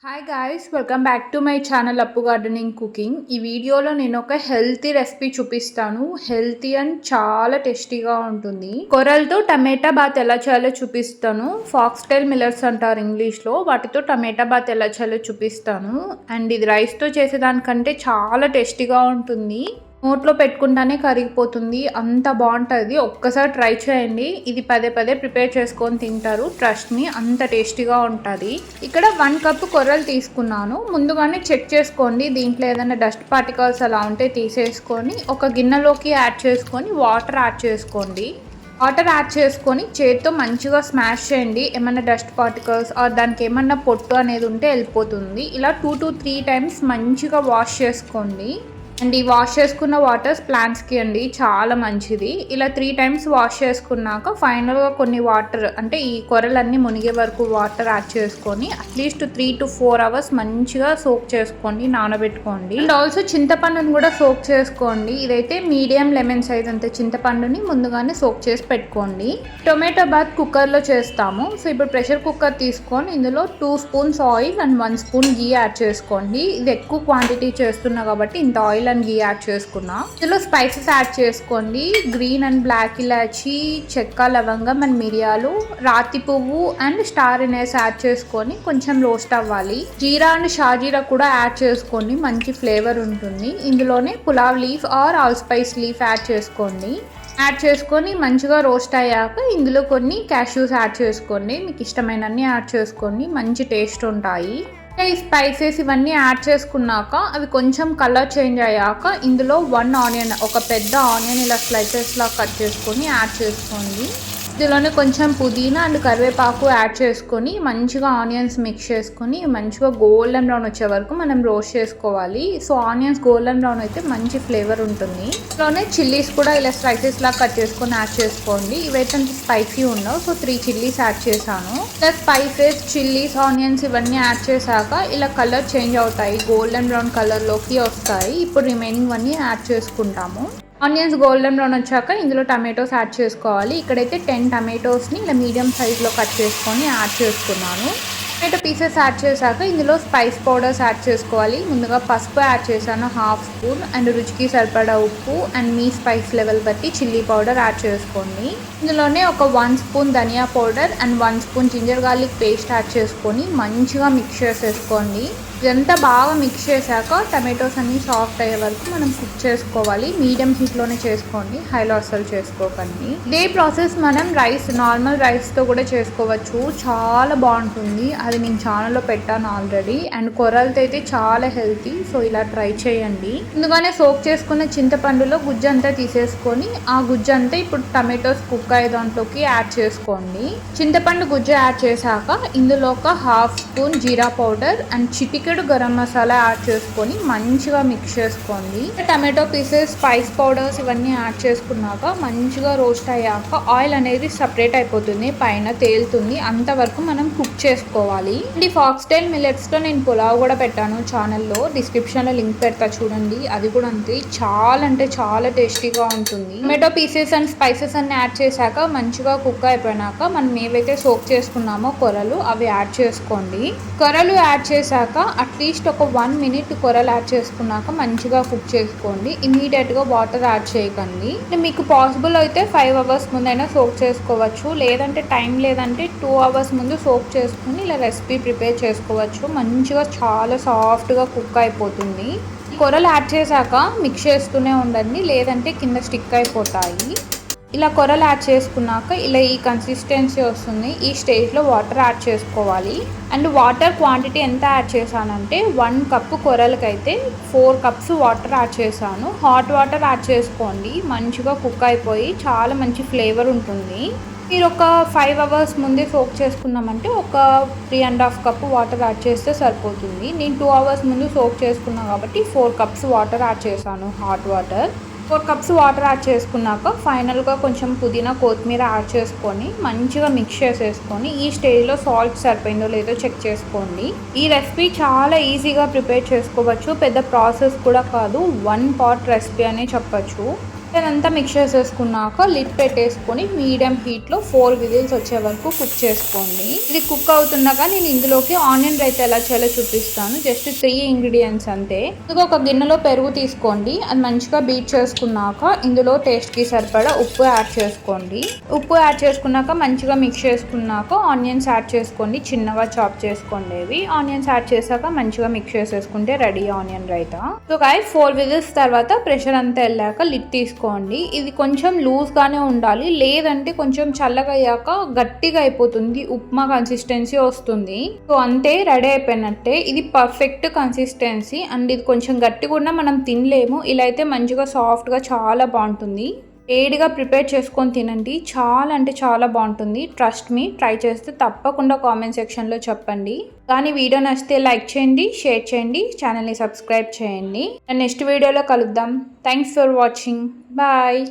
Hi guys, welcome back to my channel అప్పు gardening cooking. ఈ వీడియోలో నేను ఒక హెల్తీ రెసిపీ చూపిస్తాను. హెల్తీ అండ్ చాలా టేస్టీగా ఉంటుంది. కొర్రలతో టమాటా బాత్ ఎలా చేయాలో చూపిస్తాను. ఫాక్స్టైల్ మిల్లెట్స్ అంటారు ఇంగ్లీష్లో. వాటితో టమాటా బాత్ ఎలా చేయాలో చూపిస్తాను. అండ్ ఇది రైస్తో చేసేదానికంటే చాలా టేస్టీగా ఉంటుంది. నోట్లో పెట్టుకుంటానే కరిగిపోతుంది, అంత బాగుంటుంది. ఒక్కసారి ట్రై చేయండి. ఇది పదే పదే ప్రిపేర్ చేసుకొని తింటారు, ట్రస్ట్ మీ, అంత టేస్టీగా ఉంటుంది. ఇక్కడ 1 కప్ కొర్రలు తీసుకున్నాను. ముందుగానే చెక్ చేసుకోండి, దీంట్లో ఏదైనా డస్ట్ పార్టికల్స్ అలా ఉంటే తీసేసుకొని ఒక గిన్నెలోకి యాడ్ చేసుకొని వాటర్ యాడ్ చేసుకోండి. వాటర్ యాడ్ చేసుకొని చేతితో మంచిగా స్మాష్ చేయండి. ఏమైనా డస్ట్ పార్టికల్స్ దానికి ఏమన్నా పొట్టు అనేది ఉంటే వెళ్ళిపోతుంది. ఇలా 2 to 3 టైమ్స్ మంచిగా వాష్ చేసుకోండి. అండ్ ఈ వాష్ చేసుకున్న వాటర్స్ ప్లాంట్స్కి అండి చాలా మంచిది. ఇలా 3 టైమ్స్ వాష్ చేసుకున్నాక ఫైనల్గా కొన్ని వాటర్, అంటే ఈ కొర్రలన్నీ మునిగే వరకు వాటర్ యాడ్ చేసుకొని అట్లీస్ట్ 3 to 4 అవర్స్ మంచిగా సోక్ చేసుకోండి, నానబెట్టుకోండి. అండ్ ఆల్సో చింతపండుని కూడా సోక్ చేసుకోండి. ఇదైతే మీడియం లెమన్ సైజ్ అంత చింతపండుని ముందుగానే సోక్ చేసి పెట్టుకోండి. టొమాటో బాత్ కుక్కర్లో చేస్తాము. సో ఇప్పుడు ప్రెషర్ కుక్కర్ తీసుకొని ఇందులో 2 spoons oil and 1 spoon ghee add చేసుకోండి. ఇది ఎక్కువ క్వాంటిటీ చేస్తున్నా కాబట్టి ఇంత ఆయిల్ అండ్ గీ యాడ్ చేసుకున్నా. ఇందులో స్పైసెస్ యాడ్ చేసుకోండి. గ్రీన్ అండ్ బ్లాక్ ఇలాచి, చెక్క, లవంగం అండ్ మిరియాలు, రాతి పువ్వు అండ్ స్టార్ ఎనైస్ యాడ్ చేసుకొని కొంచెం రోస్ట్ అవ్వాలి. జీరా అండ్ షాజీరా కూడా యాడ్ చేసుకోండి, మంచి ఫ్లేవర్ ఉంటుంది. ఇందులోనే pulao leaf or all spice leaf add చేసుకోండి. యాడ్ చేసుకొని మంచిగా రోస్ట్ అయ్యాక ఇందులో కొన్ని క్యాష్యూస్ యాడ్ చేసుకోండి. మీకు ఇష్టమైనన్ని యాడ్ చేసుకోండి, మంచి టేస్ట్ ఉంటాయి. ఈ స్పైసెస్ ఇవన్నీ యాడ్ చేసుకున్నాక అవి కొంచెం కలర్ చేంజ్ అయ్యాక ఇందులో 1 ఆనియన్, ఒక పెద్ద ఆనియన్ ఇలా స్లైసెస్లా కట్ చేసుకొని యాడ్ చేసుకోండి. ఇందులోనే కొంచెం పుదీనా అండ్ కరివేపాకు యాడ్ చేసుకొని మంచిగా ఆనియన్స్ మిక్స్ చేసుకొని మంచిగా గోల్డెన్ బ్రౌన్ వచ్చే వరకు మనం రోస్ట్ చేసుకోవాలి. సో ఆనియన్స్ గోల్డెన్ బ్రౌన్ అయితే మంచి ఫ్లేవర్ ఉంటుంది. ఇందులోనే చిల్లీస్ కూడా ఇలా స్లైసెస్ లా కట్ చేసుకొని యాడ్ చేసుకోండి. ఇవైతే అంత స్పైసీ ఉండవు, సో 3 చిల్లీస్ యాడ్ చేశాను. ఇలా స్పైసెస్, చిల్లీస్, ఆనియన్స్ ఇవన్నీ యాడ్ చేశాక ఇలా కలర్ చేంజ్ అవుతాయి, గోల్డెన్ బ్రౌన్ కలర్లోకి వస్తాయి. ఇప్పుడు రిమైనింగ్ అన్నీ యాడ్ చేసుకుంటాము. ఆనియన్స్ గోల్డెన్ బ్రౌన్ వచ్చాక ఇందులో టమాటోస్ యాడ్ చేసుకోవాలి. ఇక్కడైతే 10 టమాటోస్ని ఇలా మీడియం సైజ్లో కట్ చేసుకొని యాడ్ చేసుకున్నాను. టమాటో పీసెస్ యాడ్ చేశాక ఇందులో స్పైస్ పౌడర్స్ యాడ్ చేసుకోవాలి. ముందుగా పసుపు యాడ్ చేశాను 1/2 స్పూన్ అండ్ రుచికి సరిపడా ఉప్పు అండ్ మీ స్పైస్ లెవెల్ బట్టి చిల్లీ పౌడర్ యాడ్ చేసుకోండి. ఇందులోనే ఒక 1 స్పూన్ ధనియా powder and 1 spoon ginger garlic paste add చేసుకొని మంచిగా మిక్స్ చేసేసుకోండి. ఇదంతా బాగా మిక్స్ చేశాక టమాటోస్ అన్నీ సాఫ్ట్ అయ్యే వరకు మనం కుక్ చేసుకోవాలి. మీడియం హీట్లోనే చేసుకోండి, హైలో అస్సలు చేసుకోకండి. ఇదే ప్రాసెస్ మనం నార్మల్ రైస్తో కూడా చేసుకోవచ్చు, చాలా బాగుంటుంది. అది నేను ఛానల్లో పెట్టాను ఆల్రెడీ. అండ్ కొర్రలతో అయితే చాలా హెల్తీ, సో ఇలా ట్రై చేయండి. ముందుగానే సోక్ చేసుకున్న చింతపండులో గుజ్జు అంతా తీసేసుకొని ఆ గుజ్జు అంతా ఇప్పుడు టమాటోస్ కుక్ అయ్యే దాంట్లోకి యాడ్ చేసుకోండి. చింతపండు గుజ్జు యాడ్ చేశాక ఇందులో ఒక 1/2 స్పూన్ జీరా పౌడర్ అండ్ చిటికెడు గరం మసాలా యాడ్ చేసుకొని మంచిగా మిక్స్ చేసుకోండి. టమాటో పీసెస్, స్పైస్ పౌడర్స్ ఇవన్నీ యాడ్ చేసుకున్నాక మంచిగా రోస్ట్ అయ్యాక ఆయిల్ అనేది సపరేట్ అయిపోతుంది, పైన తేలుతుంది, అంతవరకు మనం కుక్ చేసుకోవాలి. ఈ ఫాక్స్టైల్ మిల్లెట్స్తో నేను పులావ్ కూడా పెట్టాను ఛానల్లో, డిస్క్రిప్షన్లో లింక్ పెడతా చూడండి. అది కూడా అంతే, చాలా అంటే చాలా టేస్టీగా ఉంటుంది. టమాటో పీసెస్ అండ్ స్పైసెస్ అన్ని యాడ్ చేశాక మంచిగా కుక్ అయిపోయినాక మనం ఏవైతే సోక్ చేసుకున్నామో కొర్రలు, అవి యాడ్ చేసుకోండి. కొర్రలు యాడ్ చేశాక అట్లీస్ట్ ఒక 1 మినిట్ కొర్రలు యాడ్ చేసుకున్నాక మంచిగా కుక్ చేసుకోండి. ఇమీడియట్గా వాటర్ యాడ్ చేయకండి. మీకు పాసిబుల్ అయితే 5 అవర్స్ ముందైనా సోక్ చేసుకోవచ్చు, లేదంటే టైం లేదంటే 2 అవర్స్ ముందు సోక్ చేసుకుని ఇలా రెసిపీ ప్రిపేర్ చేసుకోవచ్చు. మంచిగా చాలా సాఫ్ట్గా కుక్ అయిపోతుంది. కొర్రలు యాడ్ చేశాక మిక్స్ చేస్తూనే ఉండండి, లేదంటే కింద స్టిక్ అయిపోతాయి. ఇలా కొర్రలు యాడ్ చేసుకున్నాక ఇలా ఈ కన్సిస్టెన్సీ వస్తుంది. ఈ స్టేజ్లో వాటర్ యాడ్ చేసుకోవాలి. అండ్ వాటర్ క్వాంటిటీ ఎంత యాడ్ చేశానంటే 1 కప్పు కొర్రలకైతే 4 కప్స్ వాటర్ యాడ్ చేశాను. హాట్ వాటర్ యాడ్ చేసుకోండి, మంచిగా కుక్ అయిపోయి చాలా మంచి ఫ్లేవర్ ఉంటుంది. మీరు ఒక 5 అవర్స్ ముందే సోక్ చేసుకున్నామంటే ఒక 3.5 కప్పు వాటర్ యాడ్ చేస్తే సరిపోతుంది. నేను 2 అవర్స్ ముందు సోక్ చేసుకున్నాను కాబట్టి 4 కప్స్ వాటర్ యాడ్ చేశాను, hot water. 4 cups water add చేసుకున్నాక ఫైనల్గా కొంచెం పుదీనా, కొత్తిమీర యాడ్ చేసుకొని మంచిగా మిక్స్ చేసేసుకొని ఈ స్టేజ్లో సాల్ట్ సరిపోయిందో లేదో చెక్ చేసుకోండి. ఈ రెసిపీ చాలా ఈజీగా ప్రిపేర్ చేసుకోవచ్చు, పెద్ద ప్రాసెస్ కూడా కాదు, 1 పాట్ రెసిపీ అనే చెప్పచ్చు. ఇదంతా మిక్స్ చేసేసుకున్నాక లిడ్ పెట్టేసుకొని మీడియం హీట్లో 4 విజిల్స్ వచ్చే వరకు కుక్ చేసుకోండి. ఇది కుక్ అవుతుండగా నేను ఇందులోకి ఆనియన్ రైతా ఎలా చేయాలో చూపిస్తాను. జస్ట్ 3 ఇంగ్రీడియంట్స్ అంతే. ఇందులో ఒక గిన్నెలో పెరుగు తీసుకోండి. అది మంచిగా బీట్ చేసుకున్నాక ఇందులో టేస్ట్కి సరిపడా ఉప్పు యాడ్ చేసుకోండి. ఉప్పు యాడ్ చేసుకున్నాక మంచిగా మిక్స్ చేసుకున్నాక ఆనియన్స్ యాడ్ చేసుకోండి. చిన్నగా చాప్ చేసుకోండి. ఆనియన్స్ యాడ్ చేశాక మంచిగా మిక్స్ చేసేసుకుంటే ready onion raita. So guys 4 whistles తర్వాత ప్రెషర్ అంతా వెళ్ళాక లిడ్ తీసుకోండి. ఇది కొంచెం లూజ్గానే ఉండాలి, లేదంటే కొంచెం చల్లగా అయ్యాక గట్టిగా అయిపోతుంది, ఉప్మా కన్సిస్టెన్సీ వస్తుంది. సో అంతే, రెడీ అయిపోయినట్టే. ఇది పర్ఫెక్ట్ కన్సిస్టెన్సీ అండ్ ఇది కొంచెం గట్టిగా ఉన్నా మనం తినలేము. ఇలా అయితే మంచిగా సాఫ్ట్గా చాలా బాగుంటుంది. వేడిగా ప్రిపేర్ చేసుకొని తినండి, చాలా అంటే చాలా బాగుంటుంది. ట్రస్ట్ మీ, ట్రై చేస్తే తప్పకుండా కామెంట్ సెక్షన్లో చెప్పండి. కానీ వీడియో నచ్చితే లైక్ చేయండి, షేర్ చేయండి, ఛానల్ని సబ్స్క్రైబ్ చేయండి. నెక్స్ట్ వీడియోలో కలుద్దాం. Thanks for watching. బాయ్.